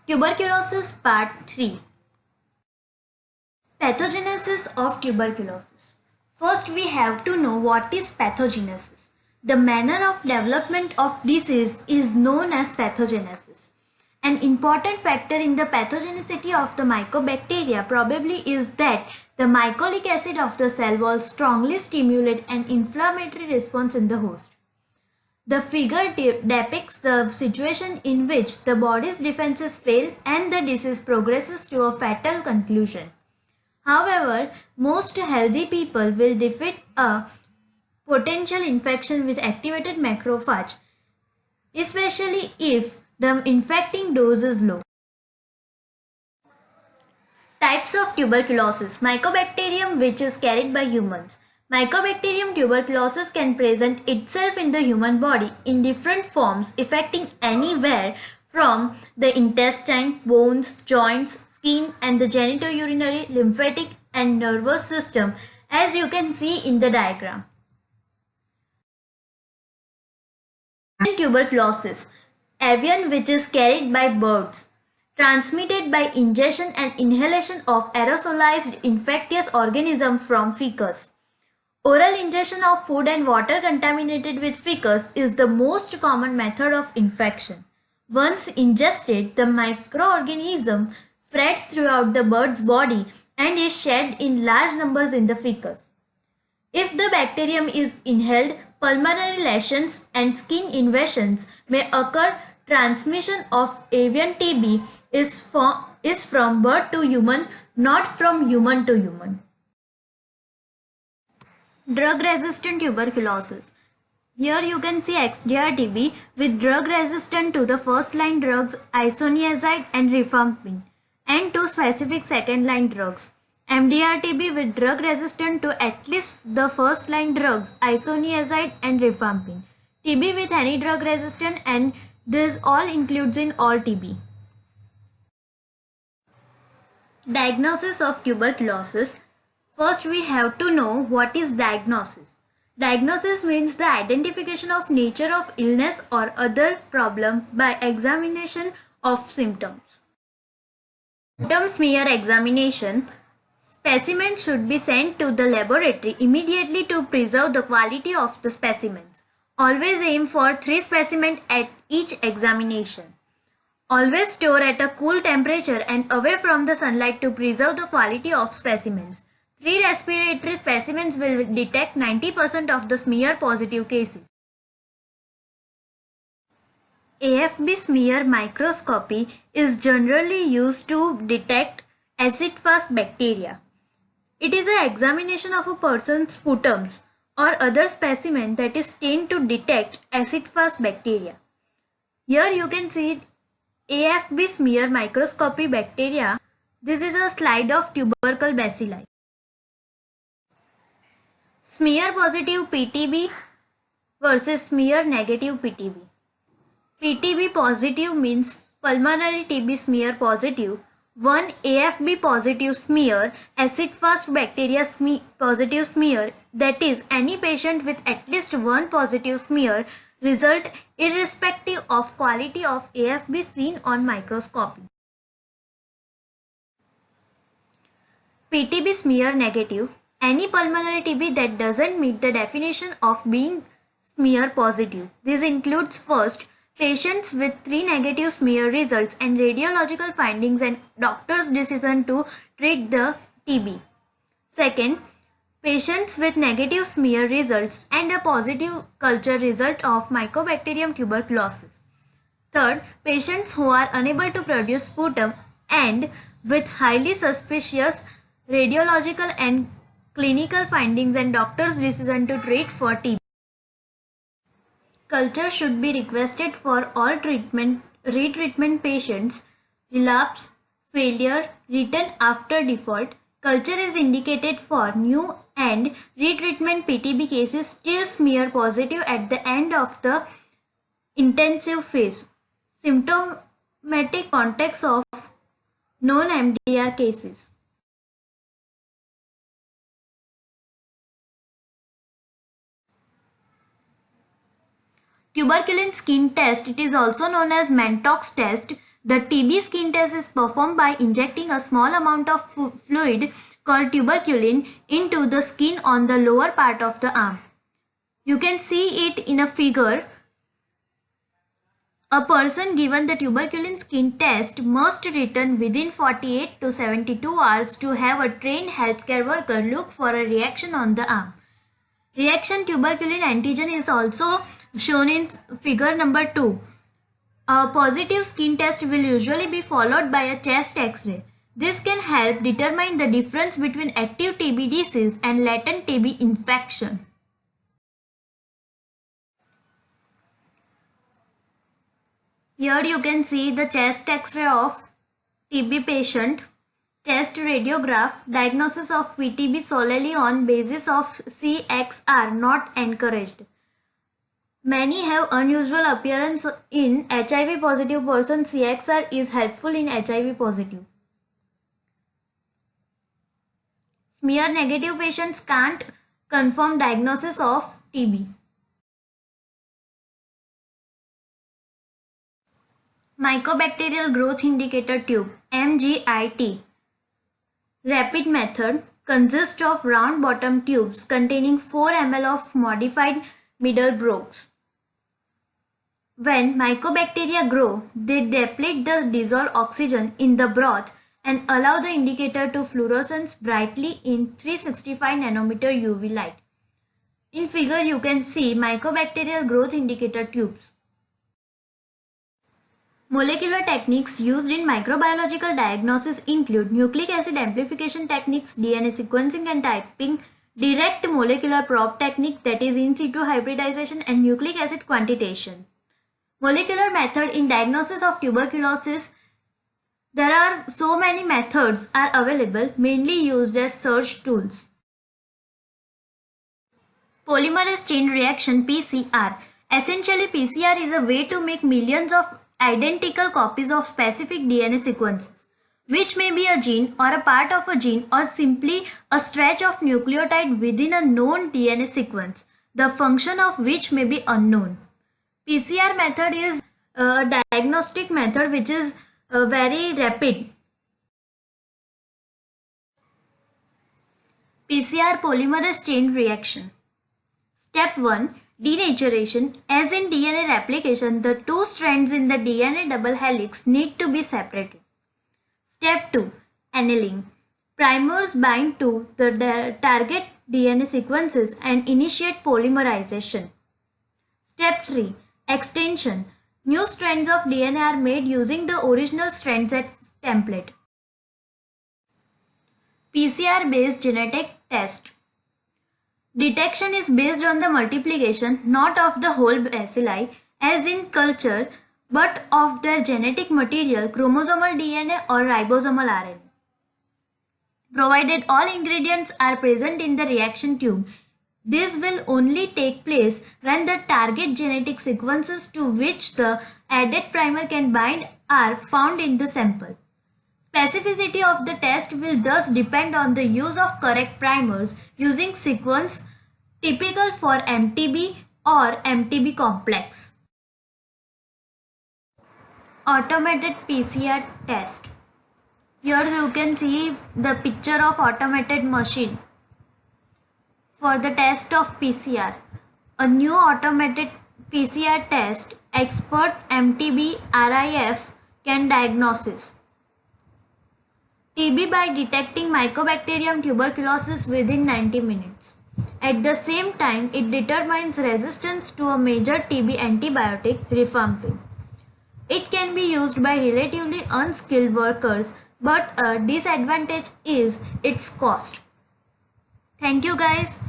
Tuberculosis Part 3. Pathogenesis of tuberculosis. First, we have to know what is pathogenesis. The manner of development of disease is known as pathogenesis. An important factor in the pathogenicity of the mycobacteria probably is that the mycolic acid of the cell wall strongly stimulate an inflammatory response in the host. The figure depicts the situation in which the body's defenses fail and the disease progresses to a fatal conclusion. However, most healthy people will defeat a potential infection with activated macrophage, especially if the infecting dose is low. Types of tuberculosis. Mycobacterium, which is carried by humans. Mycobacterium tuberculosis can present itself in the human body in different forms, affecting anywhere from the intestine, bones, joints, skin, and the genitourinary, lymphatic, and nervous system, as you can see in the diagram. Tuberculosis. Avian, which is carried by birds. Transmitted by ingestion and inhalation of aerosolized infectious organism from feces. Oral ingestion of food and water contaminated with feces is the most common method of infection. Once ingested, the microorganism spreads throughout the bird's body and is shed in large numbers in the feces. If the bacterium is inhaled, pulmonary lesions and skin invasions may occur. Transmission of avian TB is from bird to human, not from human to human. Drug-resistant tuberculosis. Here you can see XDR-TB with drug resistant to the first-line drugs isoniazid and rifampin and to specific second-line drugs. MDR-TB with drug resistant to at least the first-line drugs isoniazid and rifampin. TB with any drug resistant, and this all includes in all TB. Diagnosis of tuberculosis. First, we have to know what is diagnosis. Diagnosis means the identification of nature of illness or other problem by examination of symptoms. Symptom smear examination. Specimen should be sent to the laboratory immediately to preserve the quality of the specimens. Always aim for 3 specimens at each examination. Always store at a cool temperature and away from the sunlight to preserve the quality of specimens. 3 respiratory specimens will detect 90% of the smear positive cases. AFB smear microscopy is generally used to detect acid-fast bacteria. It is an examination of a person's sputums or other specimen that is stained to detect acid-fast bacteria. Here you can see AFB smear microscopy bacteria. This is a slide of tubercle bacilli. Smear positive PTB versus smear negative PTB. PTB positive means pulmonary TB smear positive. 1 AFB positive smear, acid-fast bacteria positive smear, that is any patient with at least 1 positive smear result irrespective of quality of AFB seen on microscopy. PTB smear negative. Any pulmonary TB that doesn't meet the definition of being smear positive. This includes first, patients with 3 negative smear results and radiological findings and doctor's decision to treat the TB. Second, patients with negative smear results and a positive culture result of Mycobacterium tuberculosis. Third, patients who are unable to produce sputum and with highly suspicious radiological and clinical findings and doctor's decision to treat for TB. Culture should be requested for all retreatment patients. Relapse, failure, return after default. Culture is indicated for new and retreatment PTB cases still smear positive at the end of the intensive phase. Symptomatic context of non-MDR cases. Tuberculin skin test, it is also known as Mantoux test, The TB skin test is performed by injecting a small amount of fluid called tuberculin into the skin on the lower part of the arm. You can see it in a figure. A person given the tuberculin skin test must return within 48 to 72 hours to have a trained healthcare worker look for a reaction on the arm. Reaction tuberculin antigen is also shown in figure number 2. A positive skin test will usually be followed by a chest X-ray. This can help determine the difference between active TB disease and latent TB infection. Here you can see the chest X-ray of TB patient, chest radiograph, diagnosis of PTB solely on basis of CXR not encouraged. Many have unusual appearance in HIV positive person. CXR is helpful in HIV positive. Smear negative patients can't confirm diagnosis of TB. Mycobacterial growth indicator tube MGIT rapid method consists of round bottom tubes containing 4 ml of modified Middlebrooks. When mycobacteria grow, they deplete the dissolved oxygen in the broth and allow the indicator to fluoresce brightly in 365 nanometer UV light. In figure you can see mycobacterial growth indicator tubes. Molecular techniques used in microbiological diagnosis include nucleic acid amplification techniques, DNA sequencing and typing, direct molecular probe technique, that is in situ hybridization, and nucleic acid quantitation. Molecular method in diagnosis of tuberculosis. There are so many methods are available, mainly used as search tools. Polymerase chain reaction PCR. Essentially, PCR is a way to make millions of identical copies of specific DNA sequences, which may be a gene or a part of a gene or simply a stretch of nucleotide within a known DNA sequence, the function of which may be unknown. PCR method is a diagnostic method which is very rapid. PCR polymerase chain reaction. Step 1. Denaturation. As in DNA replication, the 2 strands in the DNA double helix need to be separated. Step 2. Annealing. Primers bind to the target DNA sequences and initiate polymerization. Step 3. Extension. New strands of DNA are made using the original strands as template. PCR-based genetic test. Detection is based on the multiplication not of the whole bacilli as in culture but of their genetic material, chromosomal DNA or ribosomal RNA. Provided all ingredients are present in the reaction tube, this will only take place when the target genetic sequences to which the added primer can bind are found in the sample. Specificity of the test will thus depend on the use of correct primers using sequence typical for MTB or MTB complex. Automated PCR test. Here you can see the picture of automated machine for the test of PCR. A new automated PCR test, expert MTB RIF, can diagnose TB by detecting Mycobacterium tuberculosis within 90 minutes. At the same time, it determines resistance to a major TB antibiotic, rifampin. It can be used by relatively unskilled workers, but a disadvantage is its cost. Thank you guys.